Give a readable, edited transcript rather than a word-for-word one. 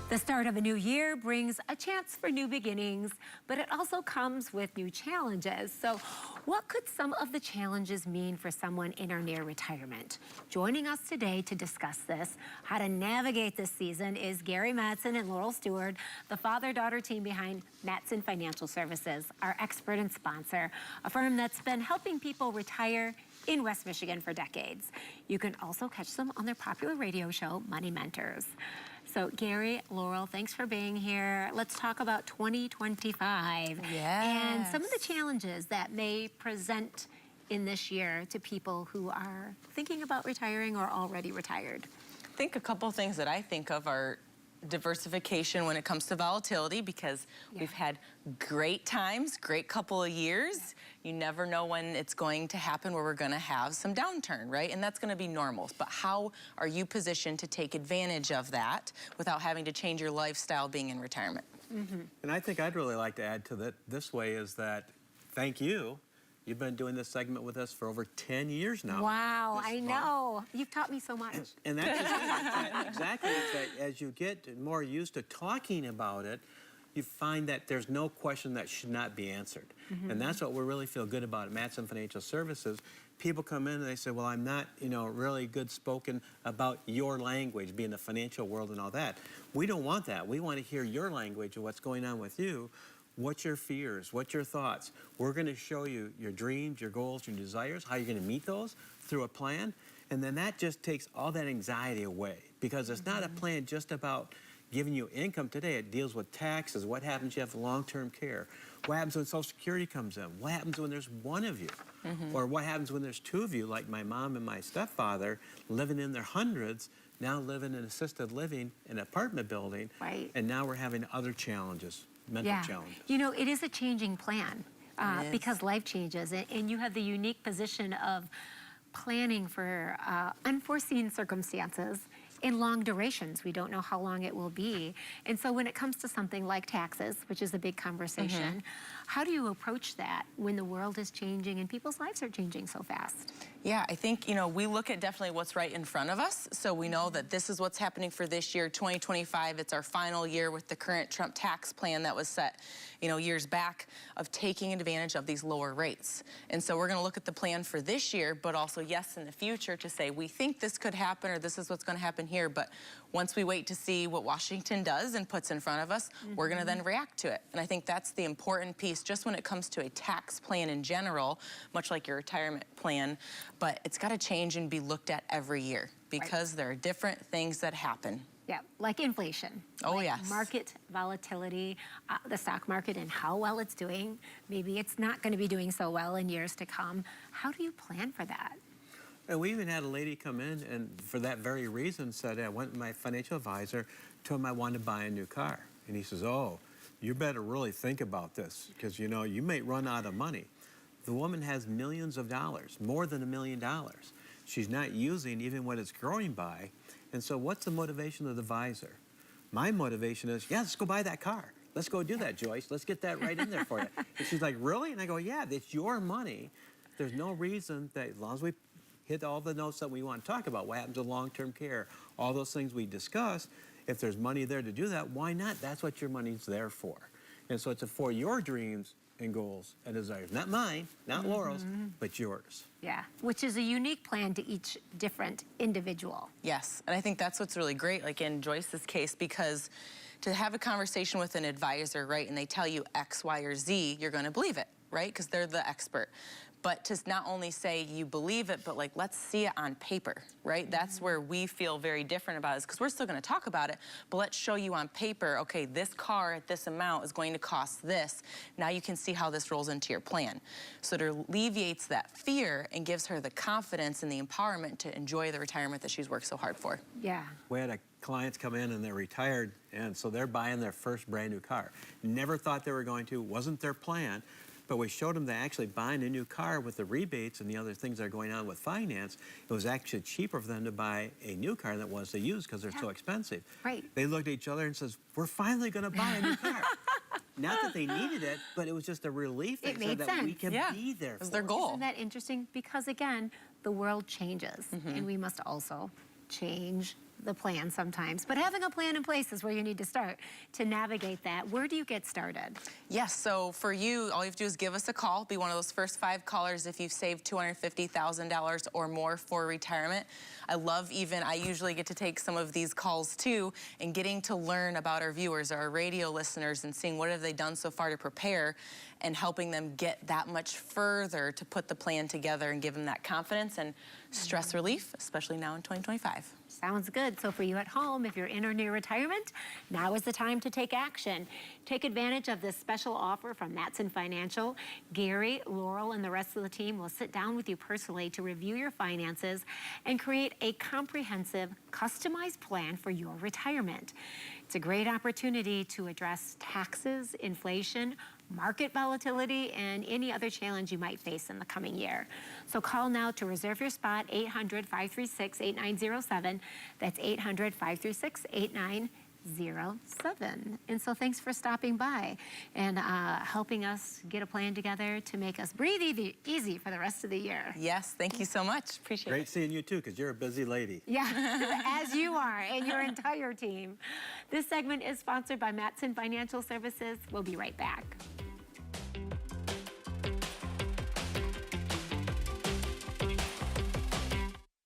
The start of a new year brings a chance for new beginnings, but it also comes with new challenges. So what could some of the challenges mean for someone in or near retirement? Joining us today to discuss this, how to navigate this season, is Gary Mattson and Laurel Steward, the father-daughter team behind Mattson Financial Services, our expert and sponsor, a firm that's been helping people retire in West Michigan for decades. You can also catch them on their popular radio show, Money Mentors. So Gary, Laurel, thanks for being here. Let's talk about 2025 and some of the challenges that may present in this year to people who are thinking about retiring or already retired. I think a couple things that I think of are diversification when it comes to volatility, because we've had great times, great couple of years. You never know when it's going to happen where we're going to have some downturn, right? And that's going to be normal. But how are you positioned to take advantage of that without having to change your lifestyle being in retirement? And I think I'd really like to add to that this way is that thank you. You've been doing this segment with us for over 10 years now. Wow, I know. You've taught me so much. And that's exactly it's that as you get more used to talking about it, you find that there's no question that should not be answered. And that's what we really feel good about at Mattson Financial Services. People come in and they say, well, I'm not, really good spoken about your language, being the financial world and all that. We don't want that. We want to hear your language of what's going on with you. What's your fears? What's your thoughts? We're going to show you your dreams, your goals, your desires, how you're going to meet those through a plan. And then that just takes all that anxiety away, because it's not a plan just about giving you income today. It deals with taxes. What happens if you have long-term care? What happens when Social Security comes in? What happens when there's one of you? Or what happens when there's two of you, like my mom and my stepfather, living in their hundreds, now living in assisted living in an apartment building. Right. And now we're having other challenges. Mental challenges. It is a changing plan because life changes, and you have the unique position of planning for unforeseen circumstances in long durations. We don't know how long it will be. And so when it comes to something like taxes, which is a big conversation, how do you approach that when the world is changing and people's lives are changing so fast? Yeah, I think, we look at definitely what's right in front of us. So we know that this is what's happening for this year, 2025. It's our final year with the current Trump tax plan that was set, years back, of taking advantage of these lower rates. And so we're going to look at the plan for this year, but also, yes, in the future, to say we think this could happen or this is what's going to happen here. But once we wait to see what Washington does and puts in front of us, we're going to then react to it. And I think that's the important piece just when it comes to a tax plan in general, much like your retirement plan. But it's got to change and be looked at every year, because there are different things that happen. Yeah, like inflation. Oh, yes. Market volatility, the stock market and how well it's doing. Maybe it's not going to be doing so well in years to come. How do you plan for that? And we even had a lady come in and for that very reason said, I went to my financial advisor, told him I wanted to buy a new car. And he says, oh, you better really think about this, because you may run out of money. The woman has millions of dollars, more than $1 million. She's not using even what it's growing by. And so what's the motivation of the advisor? My motivation is, yeah, let's go buy that car. Let's go do that, Joyce. Let's get that right in there for you. And she's like, really? And I go, yeah, it's your money. There's no reason that as long as we hit all the notes that we want to talk about, what happens to long-term care, all those things we discussed, if there's money there to do that, why not? That's what your money's there for. And so it's for your dreams and goals and desires. Not mine, not Laurel's, but yours. Yeah, which is a unique plan to each different individual. Yes, and I think that's what's really great, like in Joyce's case, because to have a conversation with an advisor, right, and they tell you X, Y, or Z, you're going to believe it, right, because they're the expert. But to not only say you believe it, but like, let's see it on paper, right? That's where we feel very different about it, because we're still going to talk about it, but let's show you on paper, okay, this car at this amount is going to cost this. Now you can see how this rolls into your plan. So it alleviates that fear and gives her the confidence and the empowerment to enjoy the retirement that she's worked so hard for. Yeah. We had clients come in and they're retired, and so they're buying their first brand new car. Never thought they were going to, wasn't their plan. But we showed them that actually buying a new car with the rebates and the other things that are going on with finance, it was actually cheaper for them to buy a new car than it was to use, because they're so expensive. Right. They looked at each other and says, we're finally going to buy a new car. Not that they needed it, but it was just a relief It made that sense. we can be there for It was their goal. Isn't that interesting? Because again, the world changes, and we must also change the plan sometimes, but having a plan in place is where you need to start to navigate that. Where do you get started? Yes, so for you, all you have to do is give us a call. Be one of those first 5 callers if you've saved $250,000 or more for retirement. I usually get to take some of these calls too, and getting to learn about our viewers, our radio listeners, and seeing what have they done so far to prepare, and helping them get that much further to put the plan together and give them that confidence and stress relief, especially now in 2025. Sounds good. So for you at home, if you're in or near retirement, now is the time to take action. Take advantage of this special offer from Mattson Financial. Gary, Laurel, and the rest of the team will sit down with you personally to review your finances and create a comprehensive, customized plan for your retirement. It's a great opportunity to address taxes, inflation, market volatility, and any other challenge you might face in the coming year. So call now to reserve your spot, 800-536-8907. That's 800-536-8907. And so thanks for stopping by and helping us get a plan together to make us breathe easy for the rest of the year. Yes, thank you so much. Appreciate it. Great seeing you too, because you're a busy lady. Yeah, as you are, and your entire team. This segment is sponsored by Mattson Financial Services. We'll be right back.